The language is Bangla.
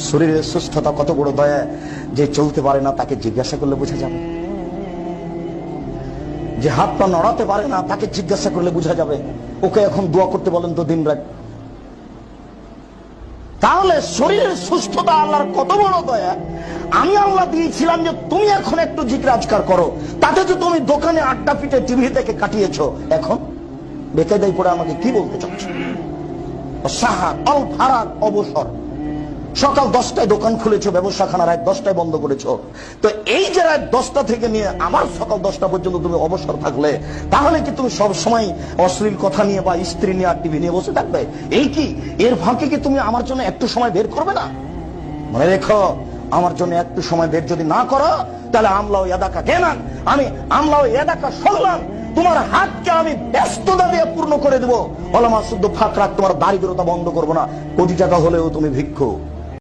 শরীরের সুস্থতা কত বড় দয়া, যে চলতে পারে না তাকে জিজ্ঞাসা করলে বোঝা যাবে, যে হাত পা নড়াতে পারে না তাকে জিজ্ঞাসা করলে বোঝা যাবে। ওকে এখন দোয়া করতে বলেন তো দিন রাত। তাহলে শরীরের সুস্থতা আল্লাহর কত বড় দয়া। আমি আল্লাহ দিয়েছিলাম যে তুমি এখন একটু জিকির আজকার করো, তাতে তো তুমি দোকানে আড্ডা পিটে টিভি দেখে কাটিয়েছো, এখন বেকায়দায় পড়ে আমাকে কি বলতে চাচ্ছ? সাহার অল ফারাক অবসর, সকাল 10টায় দোকান খুলেছো, ব্যবসাখানা রাত 10টায় বন্ধ করেছো। তো এই যে রাত 10টা থেকে নিয়ে আবার সকাল 10টা পর্যন্ত তুমি অবসর থাকলে, তাহলে কি তুমি সব সময় অশ্লীল কথা নিয়ে বা স্ত্রী নিয়ে আর টিভি নিয়ে বসে থাকবে? এই কি এর ফাঁকে কি তুমি আমার জন্য একটু সময় বের করবে না? মনে রেখো, আমার জন্য একটু সময় বের যদি না করো, তাহলে আমলাও ইয়াদাকা কেনান, আমি আমলাও ইয়াদাকা শুনলাম, তোমার হাতকে আমি ব্যস্ততা দিয়ে পূর্ণ করে দেবো। ওলামা শুদ্ধ ফাঁক রাখ, তোমার দারিদ্রতা বন্ধ করবো না। কোটি টাকা হলেও তুমি ভিক্ষু।